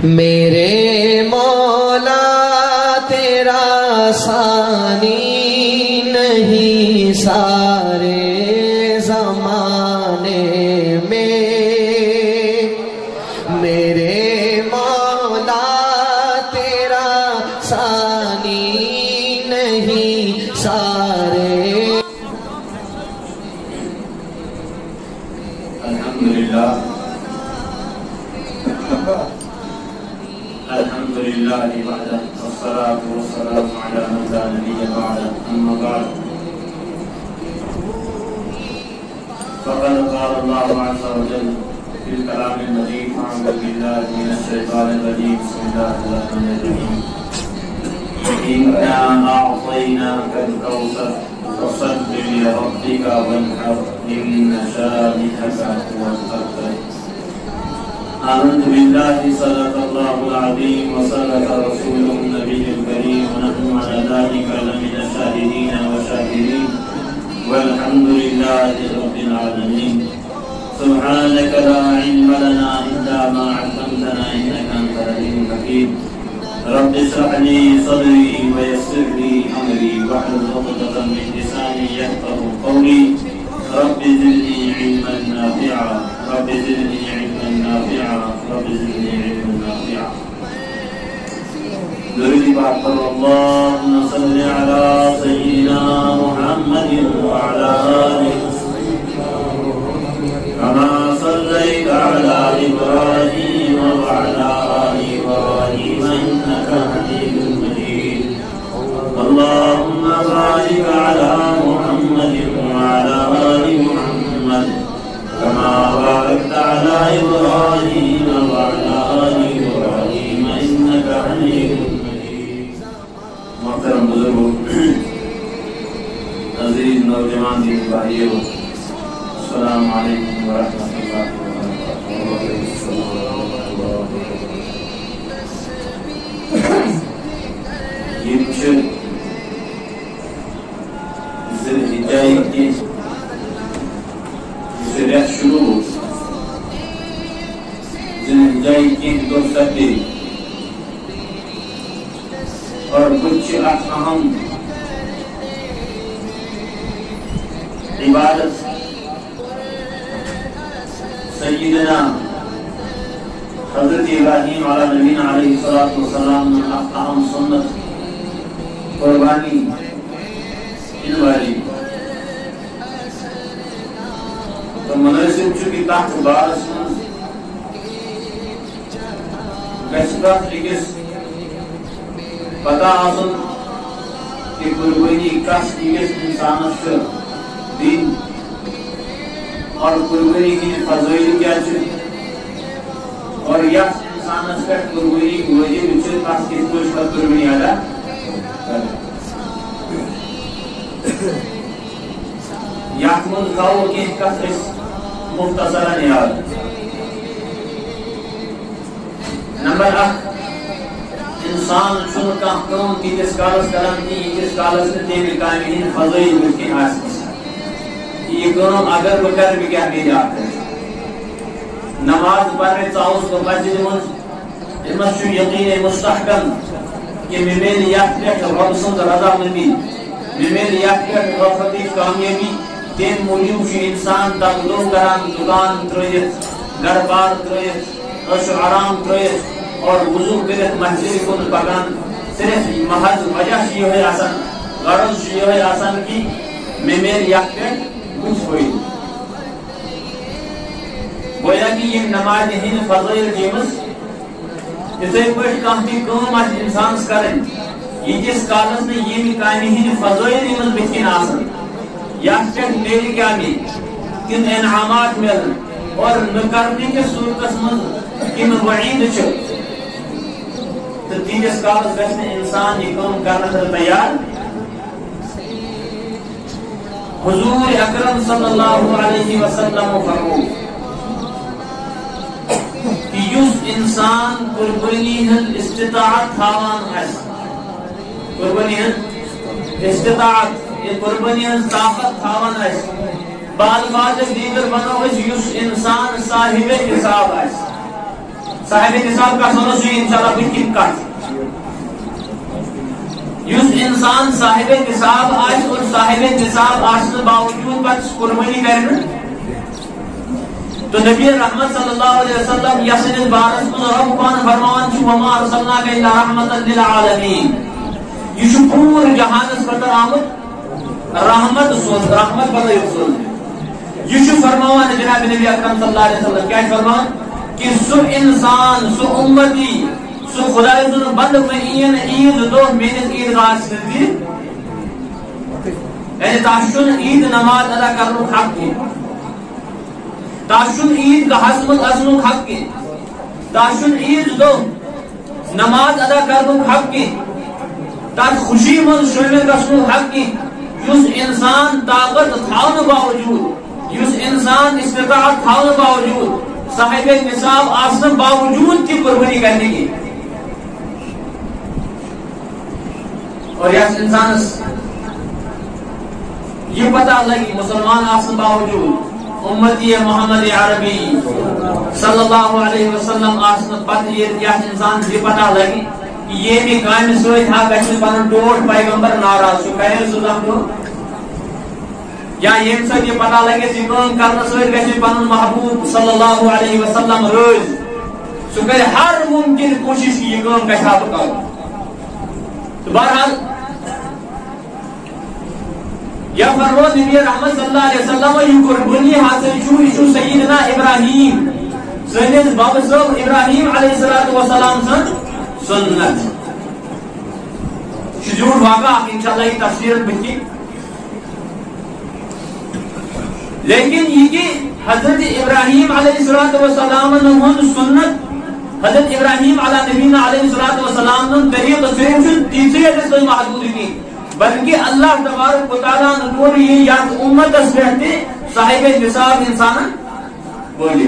میرے مولا تیرا ثانی نہیں سارے زمانے میں، میرے مولا تیرا ثانی نہیں سارے۔ الحمدللہ الحمدللہ وحدہ والصلاة والسلام علی من لا نبی بعدہ، اما بعد فقد قال اللہ عز وجل فی الکلام المجید اعوذ باللہ من الشیطان الرجیم بسم اللہ الرحمن الرحیم انا اعطیناک الکوثر فصل لربک وانحر ان شانئک هو الابتر۔ آمنت بالله صدق الله العظيم وصدق رسوله النبي الكريم ونحن على ذلك لمن الشاهدين والشاكرين والحمد لله رب العالمين۔ سبحانك لا علم لنا إلا ما علمتنا إنك أنت العليم الحكيم۔ رب اشرح لي صدري ويسر لي أمري واحلل عقدة من لساني يفقهوا قولي۔ رب زدني علما نافعا رب زدني علما نافعا رب زدني علما نافعا۔ درود پاک پر اللهم صل على سيدنا محمد وعلى آله كما صليت على إبراهيم وعلى آل إبراهيم إنك حميد مجيد۔ اللهم بارك على محمد وعلى آل محمد كما باركت على إبراهيم وعلى آل إبراهيم إنك حميد مجيد۔ محترم بزرگوں، عزیز نوجوان دین بھائیوں، السلام علیکم ورحمۃ اللہ وبرکاتہ۔ یہ ذوالحجہ کی ریت شروع ذوالحجہ کی دو سبھی اور کچھ اہم عبادت سیدنا حضرت ابراہیم علیہ نبینا علیہ الصلوۃ والسلام اہم سنت قربانی ان والی تو مناسب چکی تحت بارس گشتات لکس پتا آسن کہ قربانی کس لکس انسانت سے دین اور قربانی کی فضائل کیا چھے اور یس انسانت سے قربانی کی وجہ بچے کس کس کوش کا قربانی آدھا یاکمن کھاؤ کی کس مختصرا یاد۔ نمبر 1 انسان چھن کم کام تیس کالس کران تیس کالس تیمی کامین فضائی ممکن آسکس یہ کام اگر وہ کر بھی کیا میری آتا ہے۔ نماز پڑھنے چاہوس کو مسجد من امت شو یقین مستحکم کہ میرے یک پیٹ رب سند رضا ملی میرے یک پیٹ غفرتی کامیابی تین موجود شو انسان تقلو کران دکان ترویت گھر بار ترویت عش آرام ترویت اور وضو کرت مسجد کن پکان صرف محض وجہ شیئے ہوئے آسان غرض شیئے ہوئے آسان کی میرے یک پیٹ کچھ ہوئی گویا کہ یہ نماز ہن فضائل جیمس اسے پٹ کافی کام آج انسان کریں یہ جس کالس نے یہ بھی کامی ہن فضائل جیمس بچین آسان یا چک میری کیا بھی کن انعامات ملن اور نکرنے کے صورت من کن وعید چھو تو تیجس کالس گشن انسان یہ کام کرنا تھا تیار۔ حضور اکرم صلی اللہ علیہ وسلم فرمو کہ یس انسان قربانی ہن استطاعت تھاوان ہے قربانی ہن استطاعت یہ قربانی ہن طاقت تھاوان ہے بعد دیگر بنو یس انسان صاحب حساب ہے صاحب نصاب کا سنو سی انشاءاللہ بہترین کٹ یس انسان صاحب نصاب آج اور صاحب نصاب آسن باوجود بس قربانی کرنے تو نبی رحمت صلی اللہ علیہ وسلم یسن بارس من رب قان فرمان چھ وما ارسلناک الا رحمتا للعالمین یہ پور جہان اس پر آمد رحمت سوز رحمت بدل سوز یہ فرمان جناب نبی اکرم صلی اللہ علیہ وسلم کیا فرمان کہ سو انسان سو امتی سو خدا سن بند میں عید دو میرے عید غاز کرتی یعنی تاشن عید نماز ادا کرنو حق کی تاشن عید کا حسمت ازنو حق کی تاشن عید دو نماز ادا کرنو حق کی تاش خوشی من شرمن رسنو حق کی یس انسان طاقت تھاؤن باوجود یس انسان استطاعت تھاؤن باوجود صاحب نصاب آسن باوجود کی قربانی کرنے کی اور یس انسان یہ پتہ لگی مسلمان آسن باوجود امتی محمد عربی صلی اللہ علیہ وسلم آسن پتہ یس انسان یہ پتہ لگی کہ یہ بھی قائم سوئی تھا کشن پنن ٹوٹ پیغمبر ناراض چھو کہے سلام کو یا یہ سب یہ پتہ لگے کہ کام کرنا سوئی کشن پنن محبوب صلی اللہ علیہ وسلم روز سو کہ ہر ممکن کوشش کی یہ کام کشا بکاؤ تو بہرحال یا فرمود نبی رحمت صلی اللہ علیہ وسلم یہ قربانی حاصل چھو سیدنا ابراہیم سنت باب صاحب ابراہیم علیہ السلام سنت شجور واقع انشاءاللہ یہ تفسیر بکی لیکن یہ کہ حضرت ابراہیم علیہ السلام سنت حضرت ابراہیم علیہ نبینا علیہ السلام طریق صرف تیسرے جس محدود کی بلکہ اللہ تبارک و تعالیٰ نور یہ یاد امت اس رہتے صاحب نصاب انسان بولی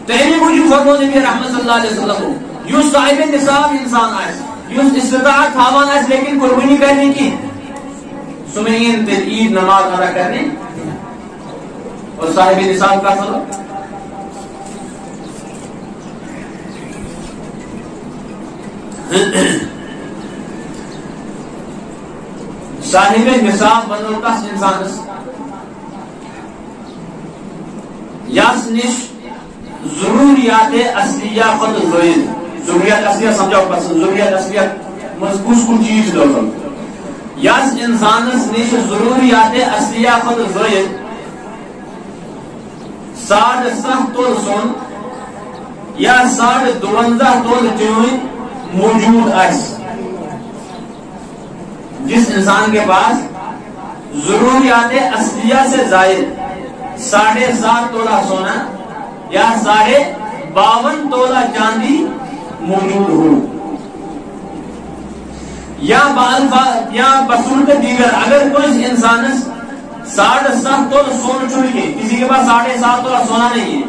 تیری مجھے فرمو نبی رحمت صلی اللہ علیہ وسلم یوں صاحب نصاب انسان آئے یوں استطاعت تھاوان آئے لیکن قربانی کرنے کی سمعین تل عید نماز ادا کرنے اور صاحب نصاب کا فرق صاحب نصاب بنوتا انسان یاس نش ضروریات اصلیہ خود زوید ضروریات اصلیہ سمجھاؤ پسند ضروریات اصلیہ مضبوط کو چیز دو یاس انسان نش ضروریات اصلیہ خود زوید 7.5 تول سون یا 52 تول چوئن موجود آئس جس انسان کے پاس ضروریات اصلیہ سے زائد 7.5 تولہ سونا یا 52 تولہ چاندی موجود ہو یا بصورت دیگر اگر کوئی انسان 7.5 تولہ سونا چھوڑ کے کسی کے پاس 7.5 تولہ سونا نہیں ہے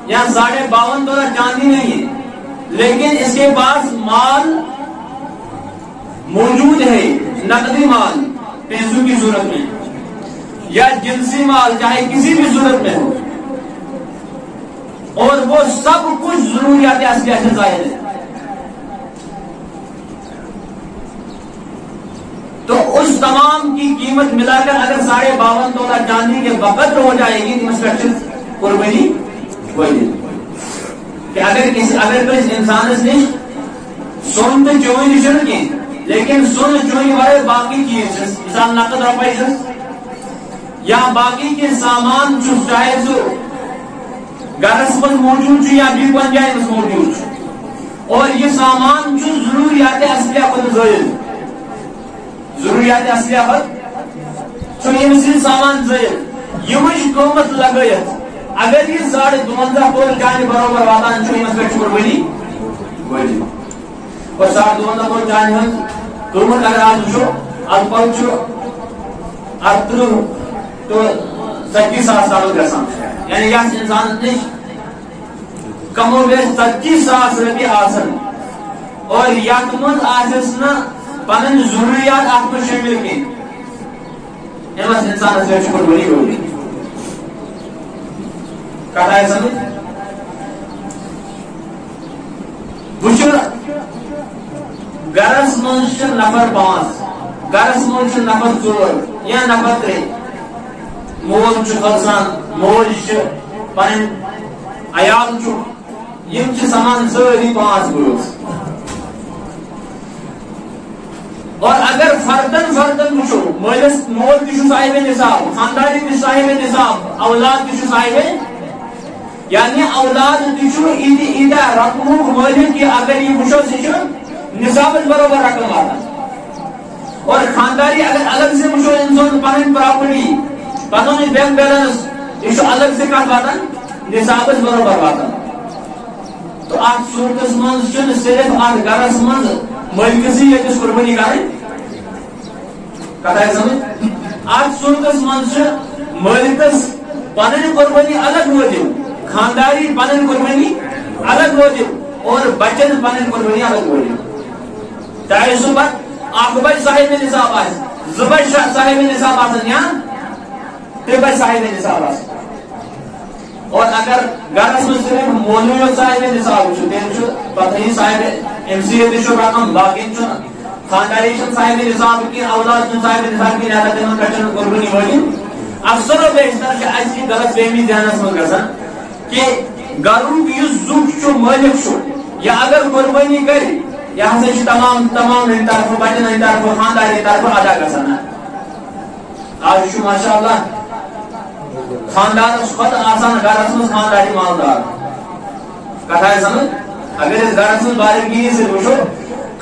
یا 52 تولہ چاندی نہیں ہے لیکن اس کے پاس مال موجود ہے نقدی مال پیسوں کی صورت میں یا جنسی مال چاہے کسی بھی صورت میں ہو اور وہ سب کچھ ضروریات اصلیہ سے ظاہر ہے تو اس تمام کی قیمت ملا کر اگر 52 تولہ چاندی کے وقت ہو جائے گی تو مسلسل قربانی وہی کہ اگر کوئی انسان نے سون تو چوئی نشن کی لیکن سون چوئی والے باقی چیز مثال نقد روپے یا باقی کے سامان جو چاہے جو گرس پر موجود یا بھی بن جائے اس موجود اور یہ سامان جو ضروریات اصلیہ پر زائد ضروریات اصلیہ پر تو یہ مثل سامان زائد یہ مجھ قومت لگیت اگر یہ 52 تول جانے برابر واتان چھو یہ مسئلہ قربانی وہی اور 52 تول جانے ہن قومت اگر آج چھو الپل چھو ارتر تو 25 سال گسان یعنی یہ انسان نے کم و بیش 25,000 روپے آسن اور یاتمن آسن پنن ضروریات آپ کو شامل کی یہ بس انسان سے قربانی ہوگی کتھ آئی سمجھ وچھو گرس منٛز چھِ نفر 5 گرس منٛز چھِ نفر 4 یا نفر 3 مول چھُ کھسان موج چھِ پنٕنۍ عیال چھُ یم چھِ سمان سٲری 5 بٲژ اور اگر فردن فردن وچھو مولس مول تہِ چھُ صاحب نصاب خاندانی تہِ صاحب نصاب اولاد تہِ چھُ صاحب یعنی اولاد تہِ چھُ ایٖتیٛاہ رقمُک مٲلِک کہ اگر یہ وچھو سُہ چھُ نصابس برابر رقم واتان اور خاندانی اگر الگ سے وچھو انسان پنٕنۍ پراپرٹی پنُن بینک بیلنس یہ چھُ الگ سے کتھ واتان نصابس برابر واتان تو اتھ صورتس منٛز چھُنہٕ صرف اتھ گرس منٛز مٲلکسٕے ییٚتس قربٲنی کرٕنۍ کتھ آیہِ سمجھ اتھ صورتس منٛز چھِ مٲلکس پنٕنۍ قربٲنی الگ وٲجب خانداری پنٕنۍ قربٲنی الگ وٲجب اور بچن پنٕنۍ قربٲنی الگ وٲجب چاہے سُہ پتہٕ اکھ بچہِ صاحب نصاب آسہِ 2 بچہِ صاحب نصاب آسن یا 3 بچہِ صاحب نصاب آسن اور اگر گرس منٛز صرف مولوی یوت صاحب نصاب چھُ تیٚلہِ چھُ پتہٕ صاحب أمسٕے تہِ چھُ رقم باقین چھُنہٕ خانداری چھُنہٕ صاحب نصاب کینٛہہ اولاد چھُنہٕ صاحب نصاب کینٛہہ لہذا تِمن پٮ۪ٹھ چھنہٕ قربٲنی وٲجب اکثر و بیشتر چھِ اَسہِ یہِ غلط فہمی ذہنس منٛز گژھان کہ گرُک یُس زُٹھ چھُ مٲلِک چھُ یا اگر قربٲنی کرِ یہ ہسا چھُ تمام ہٕنٛدِ طرفہٕ بچن ہٕنٛدِ طرفہٕ خانداری طرفہٕ ادا گژھان آز چھُ ماشاء اللہ خاندانس کھۄتہٕ آسان گرس منٛز خانداری مالدار کتھ آیہِ سمجھ اگر أسۍ گرس منٛز باریٖکی سۭتۍ وٕچھو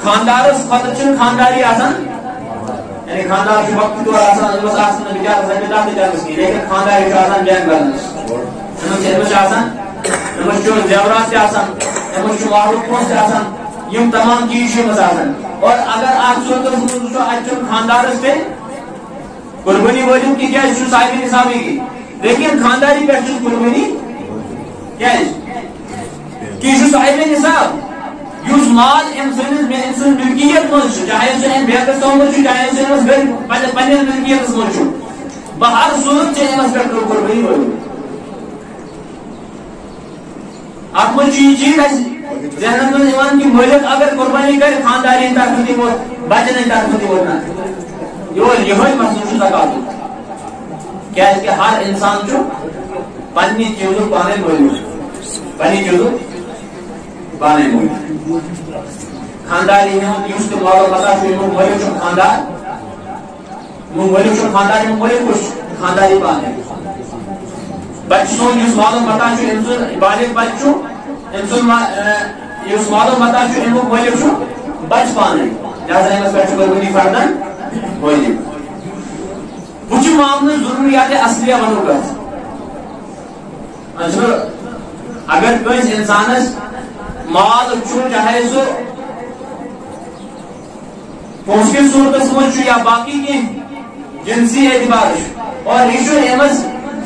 خاندارس کھۄتہٕ چھُنہٕ خانداری آسان یعنی خاندار چھُ وقتہٕ طور آسان أمِس آسان نہٕ بِچارس رۄپیہِ دہ تہِ چلس کینٛہہ لیکن خانداری چھُ آسان بینک بیلنس أمِس چھُ آسان أمِس چھُ زیورات تہِ آسان أمِس چھُ مالُک پونٛسہٕ تہِ آسان یم تمام چیز چھِ أمِس آسان اور اگر اتھ صورتس منٛز وٕچھو اتہِ چھُنہٕ خاندارس تیٚلہِ قربٲنی وٲجب تِکیازِ یہِ چھُ صاحب نصابٕے کی لیکن خانداری پٮ۪ٹھ چھُنہٕ قربٲنی کیازِ کہ یہِ چھُ صاحب نصاب یُس مال أمۍ سٕنٛز ملکیت منٛز چھُ چاہے سُہ أمۍ بینکس تھوٚومُت چھُ چاہے سُہ أمِس گرِ پننِس ملکیتس منٛز چھُ بہر صورت چھِ أمِس پٮ۪ٹھ قربٲنی وٲجب اتھ منٛز چھُ یہِ چیٖز اَسہِ ذہنس منٛز یِوان کہ مٲلِک اگر قربٲنی کرِ خانداری ہٕنٛدِ طرفہٕ تہِ ووت بچن ہٕنٛدِ طرفہٕ تہِ ووت نہ یِہوے مسلہٕ چھُ زکاتُک کیازِ کہ ہر انسان چھُ پننہِ چیٖزُک پانے مٲلِک پننہِ چیٖزُک پانے مٲلِک خانداری ہُنٛد یُس تہِ مال و متا چھُ ییٚمیُک مٲلِک چھُ خاندار ییٚمیُک مٲلِک چھُ خاندار ییٚمیُک مٲلِک کُس چھُ خانداری پانے بچہِ سُنٛد یُس مال و متا چھُ أمۍ سُنٛد بالغ بچہِ چھُ أمۍ سُنٛد یُس مال و متا چھُ امیُک مٲلِک چھُ بچہِ پانے لہذا أمِس پٮ۪ٹھ چھُ قربٲنی فردن وٲجب وۄنۍ چھُ معاملہٕ ضروٗریات اصلیہ ونو کتھ اگر کٲنٛسہِ انسانس مال چھُ چاہے سُہ پونٛسہٕ کِس صوٗرتس منٛز چھُ یا باقٕے کینٛہہ جنسی اعتبار چھُ اور یہِ چھُ أمِس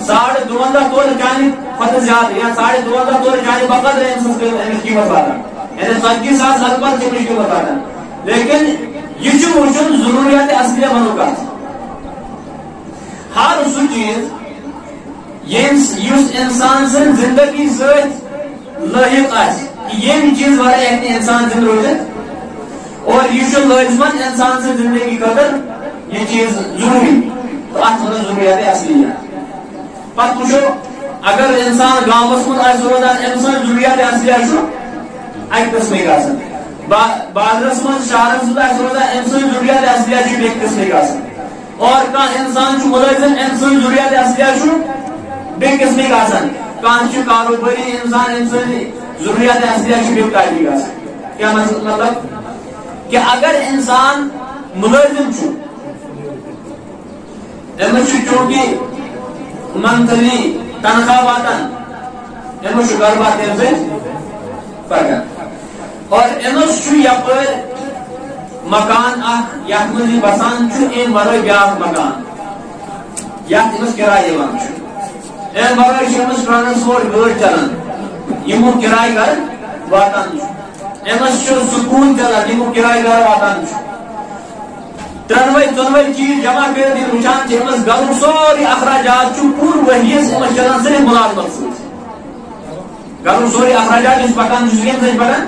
52 تولہٕ چانہِ کھۄتہٕ زیادٕ یا 52 تولہٕ چانہِ بقدر أمۍ سٕنٛز أمِس قیمت واتان یعنی 40,000 البتہ چھِ أمِس قیمت واتان لیکن یہ چھُ وٕچھُن ضروٗریات اصلیہ ونو کتھ ہر سُہ چیٖز یُس انسان سٕنٛز زندگی سۭتۍ لٲحق آسہِ کہ ییٚمہِ چیٖز ورٲے ہیٚکہِ نہٕ انسان زندٕ روٗزِتھ اور یہِ چھُ لٲزمن انسان سٕنٛز زندگی خٲطرٕ یہ چیٖز ضروٗری تہٕ اتھ وَنو ضروٗریات اصلیہ پتہٕ وٕچھو اگر انسان گامس منٛز آسہِ روزان أمۍ سٕنٛز ضروٗریات اصلیہ چھُ اکہِ قٕسمٕکۍ آسان بازرس منٛز شہرس منٛز آسہِ روزان أمۍ سٕنٛز ضروٗریات اصلیہ چھِ بیٚیہِ قٕسمٕکۍ آسان اور کانٛہہ انسان چھُ مُلٲزِم أمۍ سٕنٛز ضروٗریات اصلیہ چھُ بیٚیہِ قٕسمٕکۍ آسان کانٛہہ چھُ کاروبٲری انسان أمۍ سٕنٛز ضروٗریات اصلیہ چھِ بیٚیہِ ٹایپٕکۍ آسان کیٛاہ مطلب کہ اگر انسان مُلٲزِم چھُ أمِس چھُ چوٗنٛکہِ منتھلی تنخواہ واتان أمِس چھُ گرٕ بار تَمہِ سۭتۍ پکان اور أمِس چھُ یپٲرۍ مکان اکھ یتھ منٛز یہِ بسان چھُ أمۍ ورٲے بیٛاکھ مکان یتھ أمِس کِراے یِوان چھُ أمۍ ورٲے چھِ أمِس ٹرانسپورٹ گٲڑۍ چلان یِمُک کِراے گرٕ واتان چھُ أمِس چھُ سکوٗن چلان یِمُک کِراے گرٕ واتان چھُ ترٛنوَے ژۄنوَے چیٖز جمع کٔرِتھ ییٚلہِ وٕچھان چھِ أمِس گرُک سورُے اخراجات چھُ پوٗرٕ ؤریَس أمِس چلان صرف مُلازمت سۭتۍ گھر سوری اخراجات پکان پکان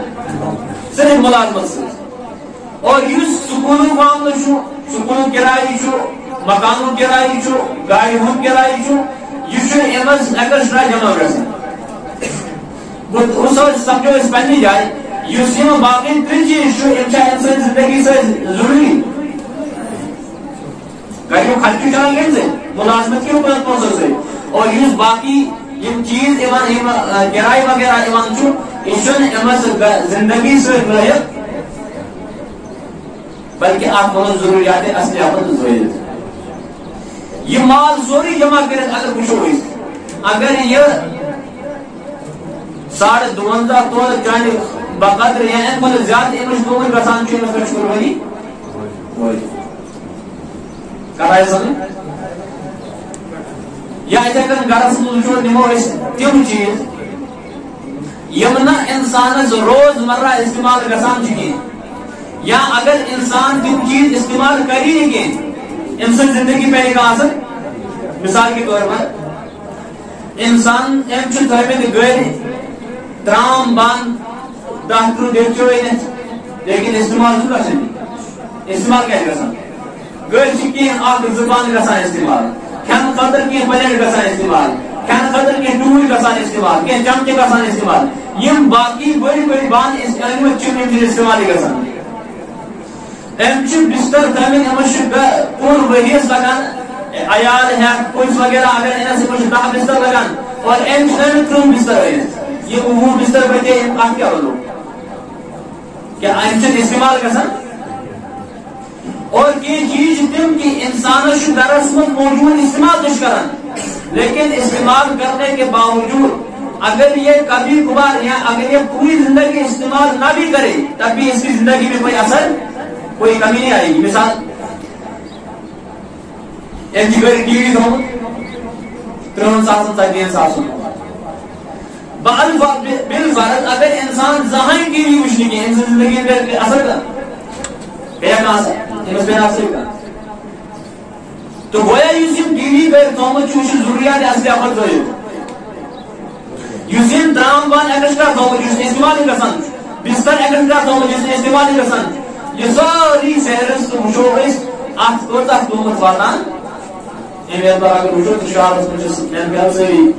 صرف ملازمت سے اور سکون معاملہ سکون کرایہ مکان کرایہ گاڑی ہند کرایہ یہ ایکسٹرا جمع گھر سمجھو اس پنہ جائے باقی تر چیز انسان زندگی سے ضروری گھر خرچہ چلان کم سے ملازمت کے پونسوں سے اور باقی چیز کرایہ وغیرہ یہ زندگی سے لائق بلکہ آپ ضروریات اصلیات ضروریات یہ مال سوری جمع کرت اگر وچھو اگر یہ 52.5 تول چانہ بقدر یا امہ زیادہ امش قوت گسان امس قربانی کرائے سمجھ یا اتھے کن گرس مجھ نمو تم چیز یم نا انسانس روز مرہ استعمال گسان یا اگر انسان تم چیز استعمال کری انسان زندگی پہ ایک مثال کے طور پر انسان تھومت گھر ترام بند 10 ٹرو دیکھو لیکن استعمال استعمال کیا گسان گھر کی زبان گسان استعمال کھین خاطر کی پلیٹ گسان استعمال کھین خاطر کی ٹول گسان استعمال کی چمچے گسان استعمال یم باقی بڑی بڑی بان استعمال گسان بستر تھومت پور ورس لگان عیال ہے کچھ وغیرہ اگر انس 10 بستر لگان اور تھومت 3 بستر یہ 20 بستر بچے کیا ونو کیا استعمال گسان اور یہ چیز تم کہ انسان گرس من موجود استعمال کران لیکن استعمال کرنے کے باوجود اگر یہ کبھی کبھار یا اگر یہ پوری زندگی استعمال نہ بھی کرے تب بھی اس کی زندگی میں کوئی اثر کوئی کمی نہیں آئے گی مثال ایک جگہ ٹی وی ہو 3 ساس بالفرض اگر انسان زہاں ٹی وی وچھنے کی انسان زندگی میں اثر کہاں سے تو گویا ٹی وی پہ تھومت ضروریات اصلیات ترام بان ایکسٹرا تھومت استعمال گسان بستر ایکسٹرا تھومت استعمال گسان یہ ساری فہرست وچھو ات کوتاہ قیمت واتان امی اعتبار اگر وچھو تو شہرس مجھے میان خیال ساری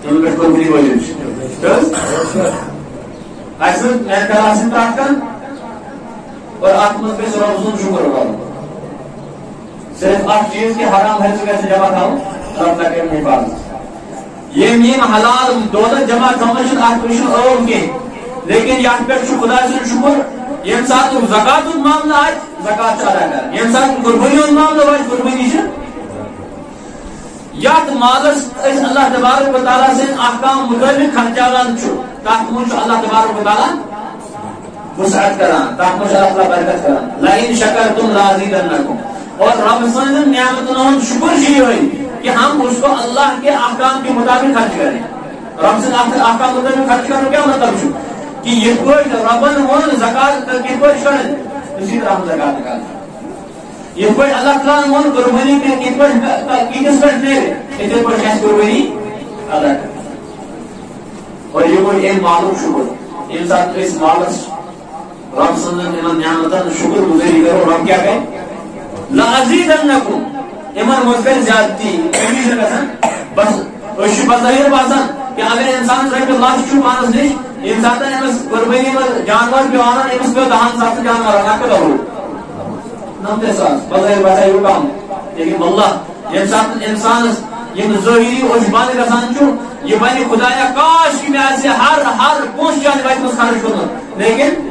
تم پہ قربانی وجہ ایسے میان خیال آسن ترات کر اور ات مز پہ رب سن شکر کرو صرف اخ چیز کے حرام ہے سے جمع کرو رب تک حفاظت یہ میم حلال دولت جمع کرنا ات وچھن اور کے لیکن یہ پہ خدا سن شکر یم سات زکات معاملہ آج زکات ادا کر یم سات قربانی معاملہ آج قربانی یات مالس اللہ تبارک و تعالی سے احکام مطابق خرچان تک من اللہ تبارک و تعالی وسعت کران تک من اللہ برکت کران لئن شکرتم لازیدنکم اور رب سن نعمتوں شکر ہوئی کہ ہم اس کو اللہ کے احکام کے مطابق خرچ کریں رب سے احکام مطابق خرچ کرنے کیا مطلب ہے کہ یہ کوئی ربن ون زکات کی کوئی کرن اسی طرح ہم زکات نکالتے یہ کوئی اللہ تعالی ون قربانی کی کوئی کس پر دے ادھر پر کیسے قربانی ادا کر اور یہ کوئی ایک معلوم شکر انسان اس مالس رب صلی اللہ علیہ وسلم شکر گزاری کرو رب کیا کہے لازیدنکم ایمان مذکر زیادتی کمی سے کسن بس اس بظاہر باسن کہ اگر انسان رب اللہ چھو مانس نہیں انسان امس قربانی میں جانور بھی آنا امس پہ 10 سات جانور آنا کدھر ہو نمتے ساس بظاہر باسن کام لیکن واللہ انسان یہ ظاہری عجبان گسان چھو یہ بنی خدایا کاش کی میں ایسے ہر پوچھ جانے بائی مس خارج کرنا لیکن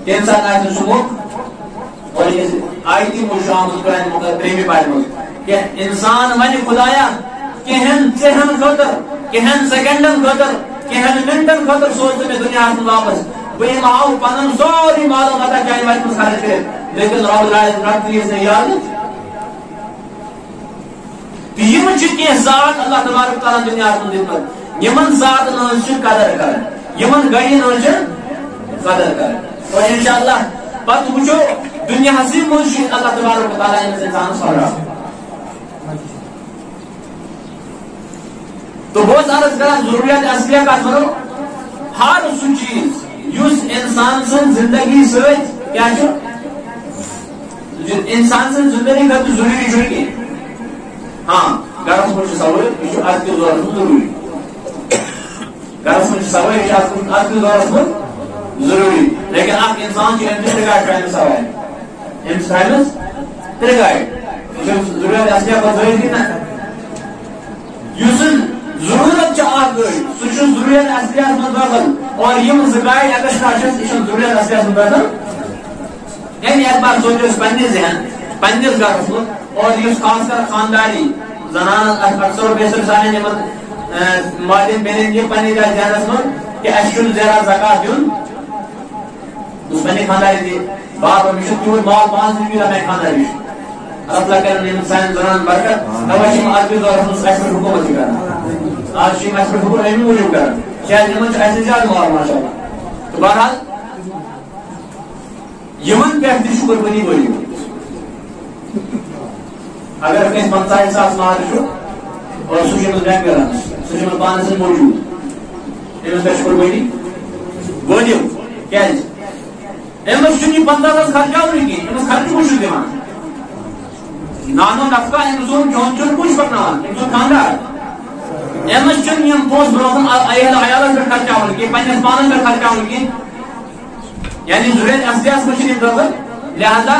انسان آئیت سموک اور یہ آئیتی مشاہم قرآن مقدری پائی مجھ کہ انسان بنی خدایا کہن چہن خطر کہن سیکنڈن خطر کہن منٹن خطر سوچتے میں دنیا سے واپس بھئی ماؤ پنن سوری مالو مطا جائیں بائی مس خارج کرے لیکن رب العالمین سے یاد یہ چکی ذات اللہ تبارک تعالی دنیا میں دیتا یمن ذات نوچ قدر کرن یمن گڑی نوچ قدر کرن اور انشاءاللہ پت وچھو دنیا ہسی موجی اللہ تبارک تعالی انسان سوڑا تو بہت عرض کران ضروریات اصلیہ کا سنو ہر سو چیز یس انسان سن زندگی ست کیا انسان سن زندگی کا تو ضروری چھوڑی ہاں گرس من سوال یہ آج کے دور میں ضروری گرس من سوال یہ آج کے دور میں ضروری لیکن آپ انسان کی انتظار کرنے سوال انسان ترگائے ضرورت اصلیہ کا ضروری نا یوسن ضرورت چاہ گئی سوچو ضرورت اصلیہ من بدل اور یہ زگائے اگر ساشس یہ ضرورت اصلیہ من بدل یعنی ایک بار سوچو پنی ذہن پنی گھرس من اور یہ خاص کر خاندانی زنان اکثر و بیشتر سانے جمع مالین بینین یہ پنی کا ذہنس من کہ اشکل زیرہ زکاة دیون اس پنی خاندانی دی باپ و مشت کیوں مال پانچ دن بھی میں خاندانی اللہ کرنے انسان زنان برکت نوشیم آج بھی دور ہم اسپر حکومت ہی کرنا آج شیم اسپر حکومت ایمی موجود کرنا شاید یمن ایسے زیادہ مال ماشاءاللہ تو بہرحال یمن پیختی شکر بنی بولی اگر کہیں 50 ساس مار شو اور سوشی میں بینک کرنا سوشی میں 5 سے موجود یمن پہ شکر بنی بولی کیا ہے یمن شنی 50 ساس خرچہ ہوئی کی یمن خرچ موجود دیمان نانو نفقہ امزون چون چون کچھ پکناوان امزون خاندار امز چون یم پوز بروخن ایالت پر خرچہ ہونے کی پنیس پانن پر خرچہ ہونے کی یعنی ضرورت اصلیاس مشین امدازر لہذا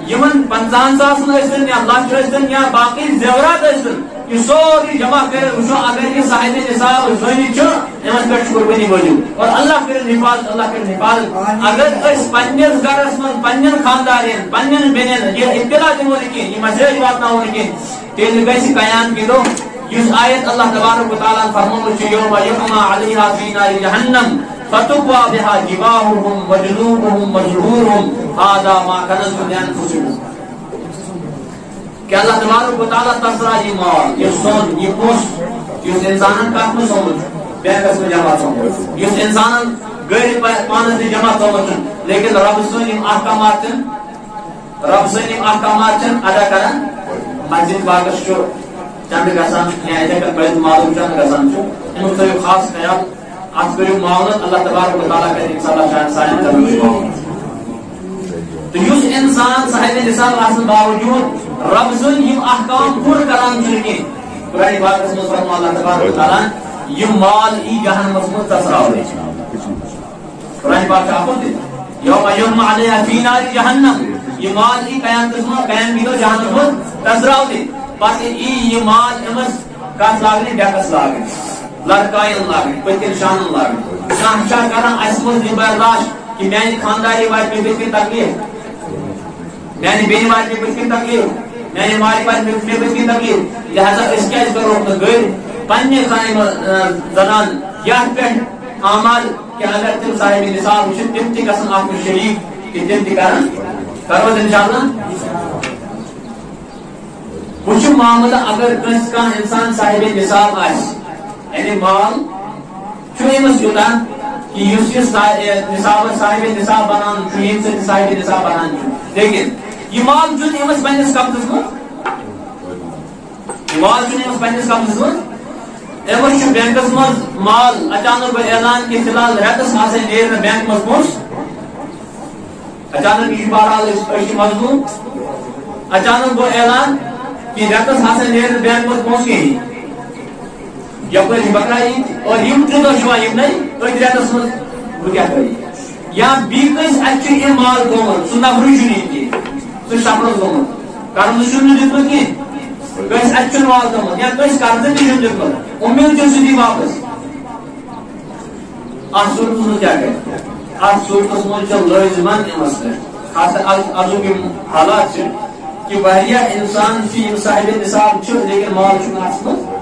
یمن 50 ساس میں اشتن یا لاکھ اشتن یا باقی زیورات اشتن یہ سوری جمع کرے وشو اگر یہ صاحب نصاب زوینی چھو امز پر شکر بنی بوجو اور اللہ کرن حفاظ اللہ کرن حفاظ اگر اس پنیس گرس من پنین خاندارین پنین بینین یہ اطلاع دن ہونے کی یہ مسئلہ بات نہ ہونے کی تیل گیسی قیام کی دو اس آیت اللہ تبارک و تعالیٰ فرمون چھو یوم یقما علیہا فی نار جہنم فتقوا بها جباههم وجنوبهم وظهورهم هذا ما كنزتم لانفسكم کہ اللہ تبارک و تعالیٰ تصرا یہ مال یہ سون یہ پوش یہ انسانن کات میں سومت بینکس میں جمع سومت یہ انسانن غیر پانس میں جمع سومت لیکن رب سنیم احکامات ادا کرن مسجد باغس چھو چند گسان یا ایدہ بیت معلوم چند گسان چھو انہوں سے خاص خیال آپ کریو معاونت اللہ تبارک و تعالیٰ کا انشاءاللہ شاید سائن کرنے تو یوس انسان صاحب نصاب آسن باوجود رب سن یم احکام پور کران چلکی قرآن پاک اس میں فرما اللہ تبارک و تعالیٰ یم مال ای جہنم مسمود تصراو دے قرآن پاک چاہو دے یوم یوم علیہ فی نار جہنم یم مال ای قیام قسمہ قیام بیدو جہنم مسمود تصراو دے پس ای یم مال امس کاس لاغنی ڈیکس لاغنی لڑکائن لاگن پتن شان لاگن شان شاہ کران اسمز یہ برداشت کہ میانی خانداری واج میں بچکن تکلیف میانی بینی واج میں بچکن تکلیف میانی ماری واج میں بچکن تکلیف لہذا اس کیا اس پر روکتا گئر پنی خانی زنان یہ پیٹ آمال کہ اگر تم صاحب نصاب وچھت تم تی قسم آپ کو شریف کہ تم تی کرن کروز انشاءاللہ کچھ معاملہ اگر کس کا انسان صاحب نصاب آئے یعنی مال چھو ایمس یوتا کہ یوس نصاب صاحب نصاب بنان چھو یم سے صاحب نصاب بنان چھو لیکن یہ مال چھو ایمس پنیس قبضس من یہ مال چھو ایمس پنیس قبضس من ایمس چھو بینکس من مال اچانک با اعلان کی فلال ریتس آسے نیر بینک مز پوش اچانک یہ بارال اشی مضمون اچانک با اعلان کی ریتس آسے نیر بینک مز پوش گئی یا کوئی بکرائی اور یم تردو شما یم نہیں تو ادریتس من وہ کیا کری یا بیکس اچھی یہ مال گومت سو نفری شنی کی سو شپرس گومت کرم شنی دیتو کی کس اچھن مال گومت یا کس کرزن شنی دیتو امید جو سدی واپس آج صورتس من کیا کری آج صورتس من چل لازمان مسئلہ خاص ازو کی حالات سے کہ واریہ انسان فی صاحب نصاب چھو لیکن مال چھو ناسمت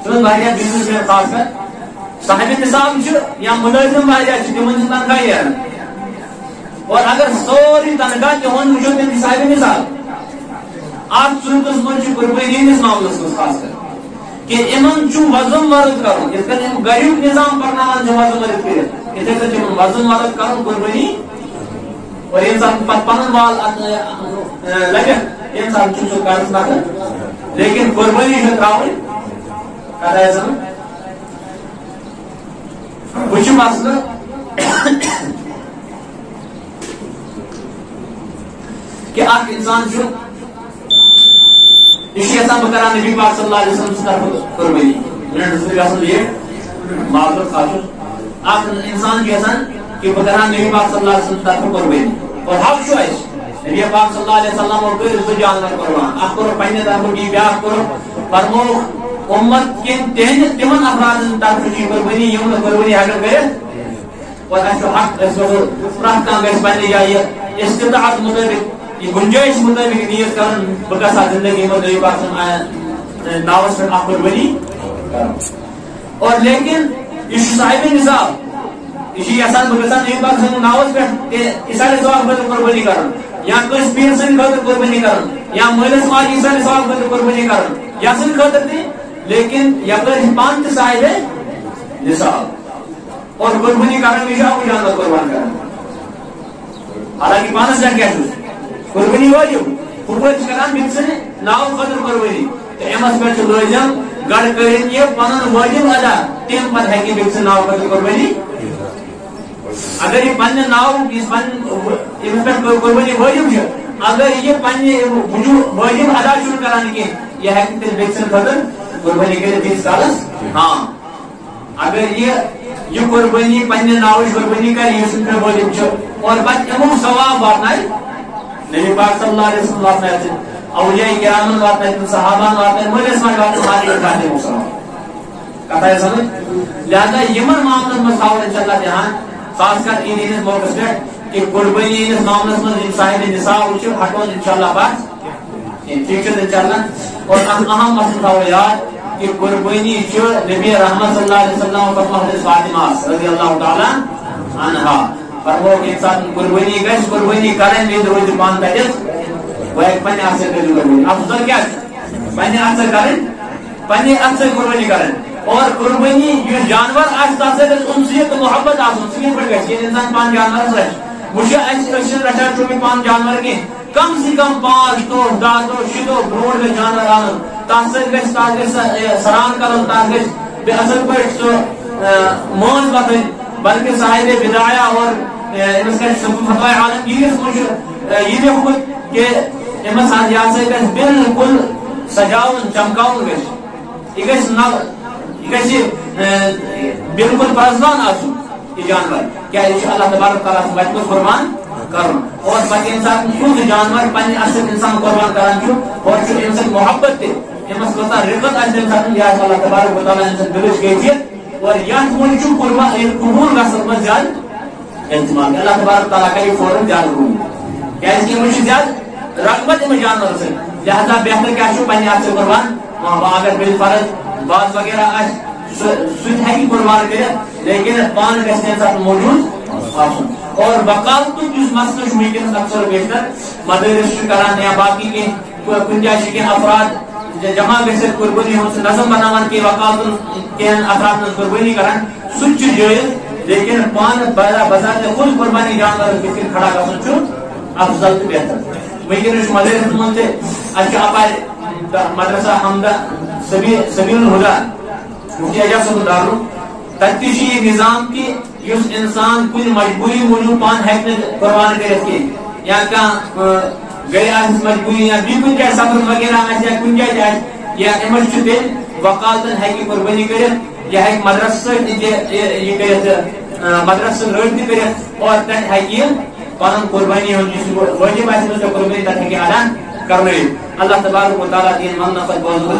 تو واریہ بزنس میں خاص کر صاحب نصاب چھو یا ملازم واریہ چھو تمن تنخواہ ہے اور اگر سوری تنخواہ تمن وچھو تم صاحب نصاب آپ صورتس من چھو قربانی اس معاملس کو خاص کر کہ امن چھو وزن ورد کرو اس کا غریب نظام پرناوان جو وزن ورد کرے اس کا تم وزن ورد کرو قربانی اور انسان پنن مال لگے انسان چھو قرض نہ کر لیکن قربانی ہے تراوی کہتا ہے مسئلہ کہ اخ انسان یہ بہ نبی پاک صلی اللہ علیہ وسلم طرف قربانی معذرت خاطر اخ انسان کہ بہ نبی پاک صلی اللہ علیہ وسلم طرف قربانی اور حق نبی پاک صلی اللہ علیہ وسلم اور کوئی جانور قربان اخ کرو پنہ طرف کی بیاہ کرو فرمو امت کن تہند تمن افراد طرف کی قربانی یم قربانی اگر کرے اور اچھا حق پرت کان گھس پنہ جائے استطاعت مطابق یہ گنجائش مطابق نیت کرن بگسا زندگی میں نبی پاک صلی اللہ علیہ وسلم ناوس پر اخ قربانی اور لیکن یہ صاحب نصاب یہ آسان بگسا نبی پاک صلی اللہ علیہ وسلم ناوس پر اسال ثواب پر قربانی کرن یا کس پیر سن خاطر قربانی کرن یا مولس ماجی اسال ثواب پر قربانی کرن یا سن خاطر تھی لیکن یا پر پانچ صاحب نصاب اور قربانی کرن میں شاہ کو جانور قربان کرن حالانکہ پانچ جان کیا قربانی واجب حکومت کران بکسن ناو خاطر قربانی تو امس پہ لوجم گڑ کریں یہ پنن واجب ادا تم پر ہے کہ بکسن ناو خاطر قربانی اگر یہ پنہ ناو اس پہ قربانی واجب ہے اگر یہ پنہ واجب ادا شروع کران کی یہ ہے کہ بکسن خاطر قربانی کرے تیس سالس ہاں اگر یہ قربانی پنہ ناو قربانی کر یہ سن پہ واجب ہے اور بچ امو ثواب واتنائے نبی پاک صلی اللہ علیہ وسلم واتنائے اولیاء کرام واتنائے صحابہ واتنائے مجلس میں واتنائے ہماری مسلم کہتا ہے سمجھ لہذا یمن معاملت میں ساور انشاءاللہ دھیان خاص کر ان موقع پہ کہ قربانی اس معاملت میں صاحب نصاب وچ ہٹون انشاءاللہ بات ٹھیک ہے انشاءاللہ اور اہم مسئلہ تھا یاد کہ قربانی جو نبی رحمت صلی اللہ علیہ وسلم کو حضرت فاطمہ رضی اللہ تعالی عنہا فرمو کہ انسان قربانی گش قربانی کریں میں روز پان تجس وہ ایک پنہ اثر کریں قربانی افضل کیا پنہ اثر کریں پنہ اثر قربانی کریں اور قربانی یہ جانور آج تاثر انسیت محبت آس انسیت پر گش یہ انسان پان جانور رش مجھے ایسی رشا چوبی پان جانور کی کم سے کم 5 تو 10 تو 6 بروڑ کے جانور آن تاثر گش سران کرن تاثر بے اثر پر سو مان بطن بلکہ صاحب بدایا اور اس کا فتوی عالم یہ دیکھو کہ امس آدیاسے کا بالکل سجاؤن چمکاؤن گش یہ بالکل پرزوان آسو یہ جانور کیا اللہ تبارک تعالیٰ سے بچ کو قربان کرن اور بچ انسان خود جانور پنی اصل انسان قربان کرن چھو اور چھو انسان محبت تے امس کوتا رقت آج انسان یا اللہ تبارک تعالیٰ انسان دلش گیتیت اور یہاں مجھو قبول کا سرمت زیاد احتمال اللہ تبارک تعالیٰ کا یہ فوراں زیادہ قبول کیا اس کی مجھے زیادہ رغبت میں جانور سے لہذا بہتر کیا شو پنی آپ سے قربان اگر بالفرض بعض وغیرہ سوچ ہے کہ قربان کرے لیکن پان کا ساتھ موجود اور وقالت تو جس مسئلہ ممکن اکثر بیشتر مدرس کران یا باقی کے کنجائش کے افراد جمع گھر قربانی ہم نظم بناوان کی وقالت کے افراد قربانی کرن سچ جائز لیکن پان بذات خود قربانی جانور کسی کھڑا کا سچو افضل تو بہتر ممکن اس مدرس منتے اچھا اپا مدرسہ حمدہ سبیل الہدا مجھے اجازت سے دارو تفتیشی نظام کی اس انسان کوئی مجبوری موجود پان ہیکنے قربان کرے کے یا کہاں گئے آج مجبوری یا بھی کن جائے سفر وغیرہ آج یا کن جائے یا امج چھتے وقالتن ہے کی قربانی کرے یا ایک مدرسہ یہ کرے مدرسہ روڈ کرے اور تن ہے کی پانم قربانی ہو جس واجب آج میں قربانی تک ہے کہ اعلان کرنے اللہ تبارک و تعالیٰ دین من نفت بوزن